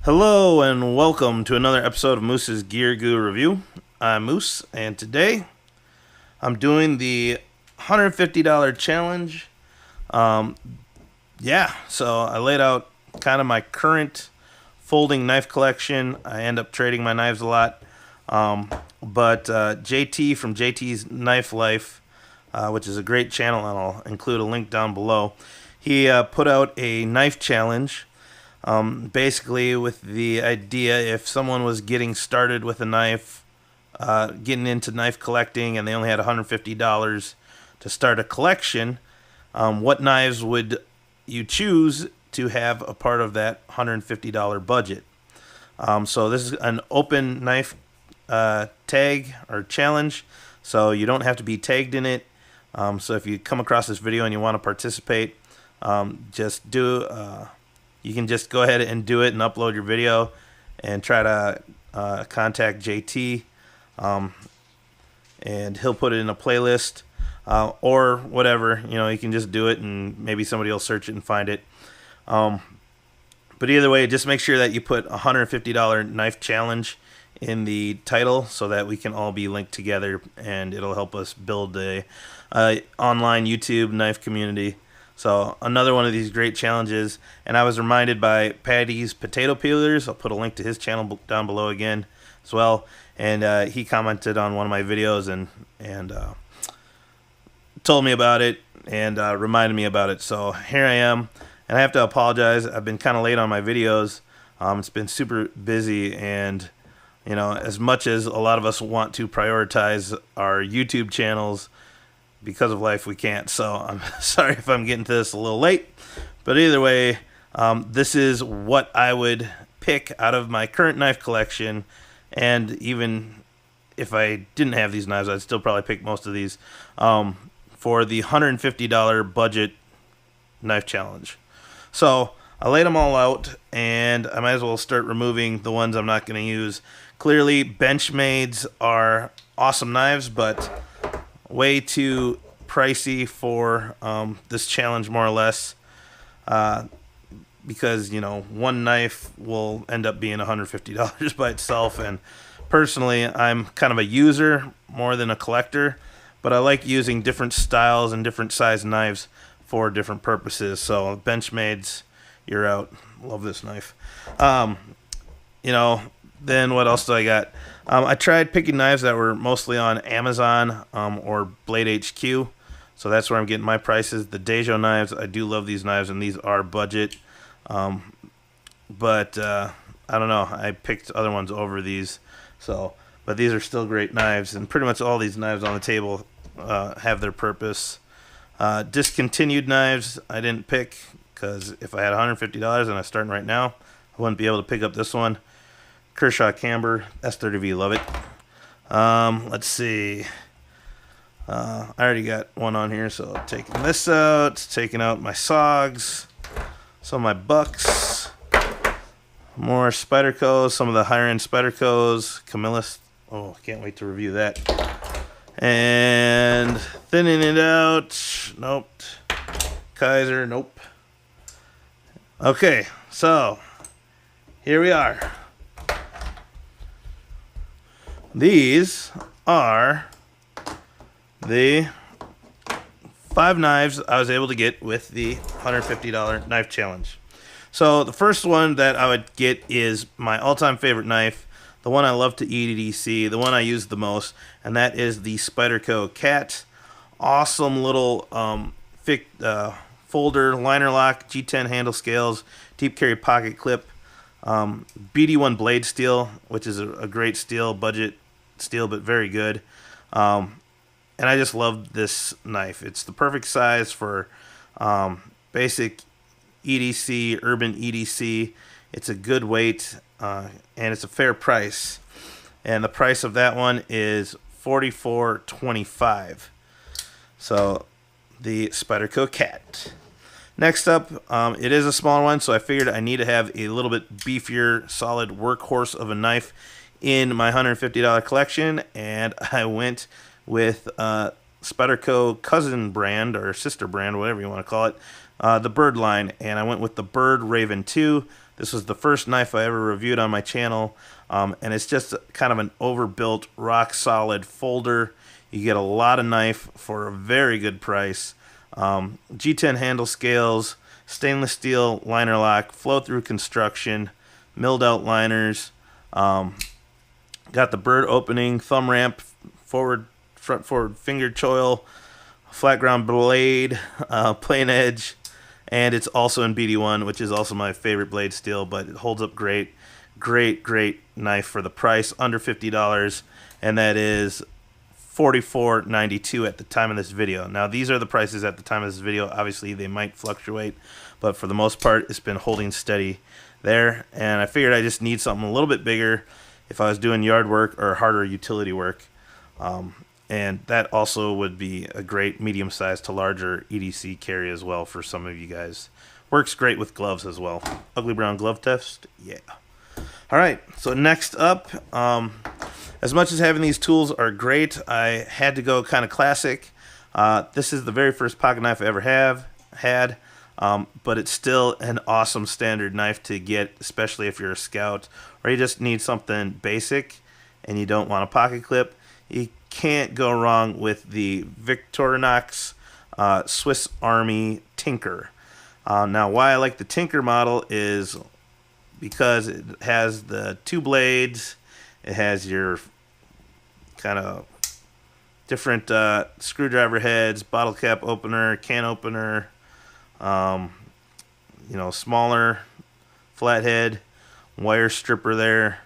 Hello and welcome to another episode of Moose's Gear Guru Review. I'm Moose, and today I'm doing the $150 challenge. So I laid out kind of my current folding knife collection. I end up trading my knives a lot. But JT from JT's Knife Life, which is a great channel, and I'll include a link down below, he put out a knife challenge. Basically with the idea, if someone was getting started with a knife, getting into knife collecting, and they only had $150 to start a collection, what knives would you choose to have a part of that $150 budget? So this is an open knife tag or challenge, so you don't have to be tagged in it. So if you come across this video and you want to participate, you can just go ahead and do it and upload your video and try to contact JT, and he'll put it in a playlist, or whatever. You can just do it and maybe somebody will search it and find it. But either way, just make sure that you put $150 knife challenge in the title so that we can all be linked together, and it'll help us build a online YouTube knife community. So another one of these great challenges, and I was reminded by Patty's Potato Peelers. I'll put a link to his channel down below again as well, and he commented on one of my videos and told me about it and reminded me about it. So here I am, and I have to apologize. I've been kind of late on my videos. It's been super busy, and as much as a lot of us want to prioritize our YouTube channels, because of life, we can't. So I'm sorry if I'm getting to this a little late. But either way, this is what I would pick out of my current knife collection. And even if I didn't have these knives, I'd still probably pick most of these for the $150 budget knife challenge. So I laid them all out, and I might as well start removing the ones I'm not going to use. Clearly, Benchmades are awesome knives, but way too pricey for this challenge, more or less, because one knife will end up being $150 by itself. And personally, I'm kind of a user more than a collector, but I like using different styles and different size knives for different purposes. So Benchmades, you're out. Love this knife. Then what else do I got? I tried picking knives that were mostly on Amazon or Blade HQ, so that's where I'm getting my prices. The Daijo knives, I do love these knives, and these are budget. But I don't know. I picked other ones over these, but these are still great knives, and pretty much all these knives on the table have their purpose. Discontinued knives, I didn't pick, because if I had $150 and I'm starting right now, I wouldn't be able to pick up this one. Kershaw Camber S30V, love it. Let's see. I already got one on here, so I'm taking this out. Taking out my Sogs, some of my Bucks, more Spydercos, some of the higher end Spydercos, Camillus. Oh, I can't wait to review that. And thinning it out. Nope. Kaiser, nope. Okay, so here we are. These are the 5 knives I was able to get with the $150 knife challenge. So the first one that I would get is my all-time favorite knife, the one I love to EDC, the one I use the most, and that is the Spyderco Cat. Awesome little thick folder, liner lock, G10 handle scales, deep carry pocket clip, BD1 blade steel, which is a great steel, budget steel, but very good. And I just love this knife. It's the perfect size for basic EDC, urban EDC. It's a good weight, and it's a fair price. And the price of that one is $44.25. So the Spyderco Cat. Next up, it is a smaller one, so I figured I need to have a little bit beefier, solid workhorse of a knife in my $150 collection, and I went with Spyderco cousin brand or sister brand, whatever you want to call it, the Bird line, and I went with the Bird Raven 2. This was the first knife I ever reviewed on my channel, and it's just kind of an overbuilt, rock-solid folder. You get a lot of knife for a very good price. G10 handle scales, stainless steel liner lock, flow-through construction, milled out liners. Got the bird opening, thumb ramp, front forward finger choil, flat ground blade, plain edge, and it's also in BD1, which is also my favorite blade steel, but it holds up great. Great knife for the price, under $50, and that is $44.92 at the time of this video. Now, these are the prices at the time of this video. Obviously, they might fluctuate, but for the most part, it's been holding steady there, and I figured I just need something a little bit bigger if I was doing yard work or harder utility work. And that also would be a great medium-sized to larger EDC carry as well for some of you guys. Works great with gloves as well. Ugly Brown glove test, yeah. All right, so next up, as much as having these tools are great, I had to go kind of classic. This is the very first pocket knife I ever had, but it's still an awesome standard knife to get, especially if you're a scout or you just need something basic and you don't want a pocket clip. You can't go wrong with the Victorinox Swiss Army Tinker. Now, why I like the Tinker model is because it has the two blades, it has your kind of different screwdriver heads, bottle cap opener, can opener, you know, smaller flathead, wire stripper there.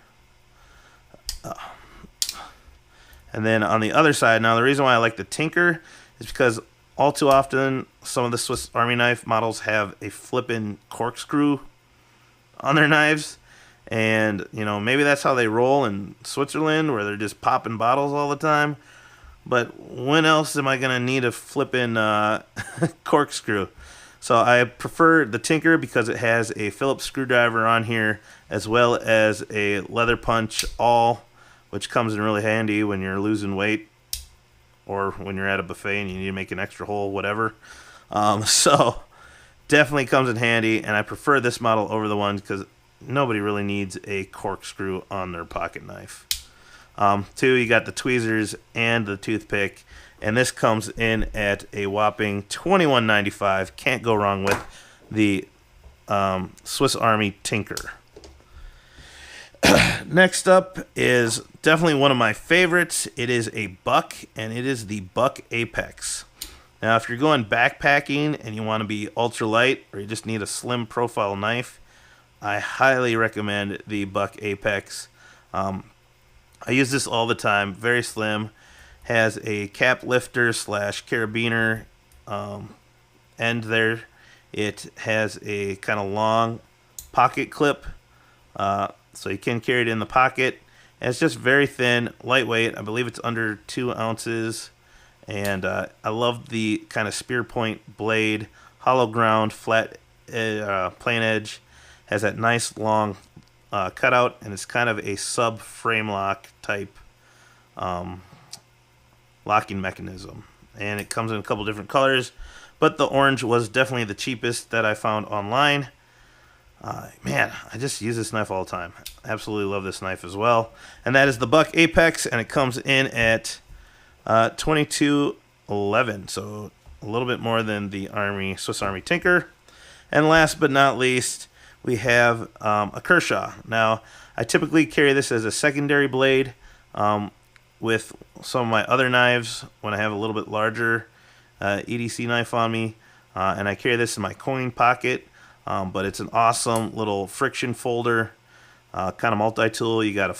And then on the other side, now the reason why I like the Tinker is because all too often some of the Swiss Army knife models have a flippin' corkscrew on their knives. And, you know, maybe that's how they roll in Switzerland, where they're just popping bottles all the time. But when else am I going to need a flippin' corkscrew? So I prefer the Tinker because it has a Phillips screwdriver on here, as well as a leather punch awl, which comes in really handy when you're losing weight or when you're at a buffet and you need to make an extra hole, whatever. So definitely comes in handy, and I prefer this model over the ones because nobody really needs a corkscrew on their pocket knife. Two, you got the tweezers and the toothpick, and this comes in at a whopping $21.95. Can't go wrong with the Swiss Army Tinker. Next up is definitely one of my favorites. It is a Buck, and it is the Buck Apex. Now, if you're going backpacking and you want to be ultra light, or you just need a slim profile knife, I highly recommend the Buck Apex. I use this all the time. Very slim. Has a cap lifter / carabiner end there. It has a kind of long pocket clip, so you can carry it in the pocket. And it's just very thin, lightweight. I believe it's under 2 ounces. And I love the kind of spear point blade, hollow ground, flat, plain edge. Has that nice long cutout, and it's kind of a sub frame lock type locking mechanism. And it comes in a couple different colors, but the orange was definitely the cheapest that I found online. Man, I just use this knife all the time. Absolutely love this knife as well. And that is the Buck Apex, and it comes in at $22.11, so a little bit more than the Swiss Army Tinker. And last but not least, we have a Kershaw. Now, I typically carry this as a secondary blade with some of my other knives when I have a little bit larger EDC knife on me, and I carry this in my coin pocket. But it's an awesome little friction folder, kind of multi-tool. You got a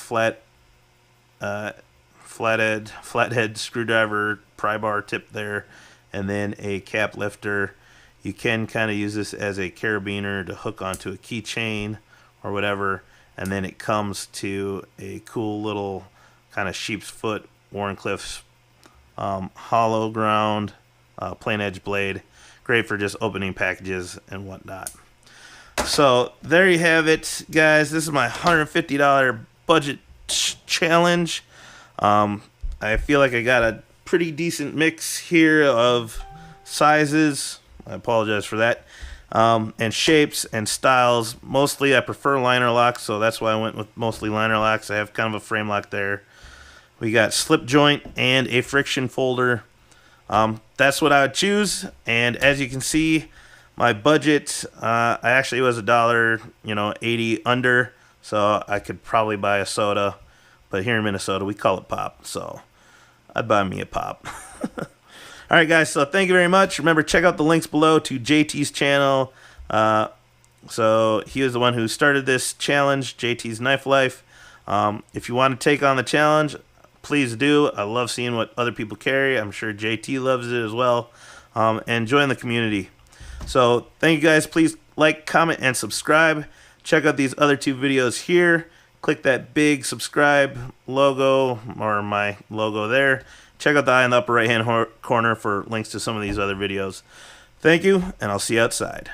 flathead screwdriver pry bar tip there, and then a cap lifter. You can kind of use this as a carabiner to hook onto a keychain or whatever, and then it comes to a cool little kind of sheep's foot Wharncliffe hollow ground plain edge blade. Great for just opening packages and whatnot. So there you have it, guys. This is my $150 budget challenge. I feel like I got a pretty decent mix here of sizes. I apologize for that. and shapes and styles. Mostly I prefer liner locks, so that's why I went with mostly liner locks. I have kind of a frame lock there. We got slip joint and a friction folder. That's what I would choose. And as you can see, my budget, I actually was $1.80 under, so I could probably buy a soda. But here in Minnesota, we call it pop, so I'd buy me a pop. All right, guys, so thank you very much. Remember, check out the links below to JT's channel. So he was the one who started this challenge, JT's Knife Life. If you want to take on the challenge, please do. I love seeing what other people carry. I'm sure JT loves it as well. And join the community. So thank you, guys. Please like, comment, and subscribe. Check out these other 2 videos here. Click that big subscribe logo, or my logo there. Check out the eye in the upper right hand corner for links to some of these other videos. Thank you, and I'll see you outside.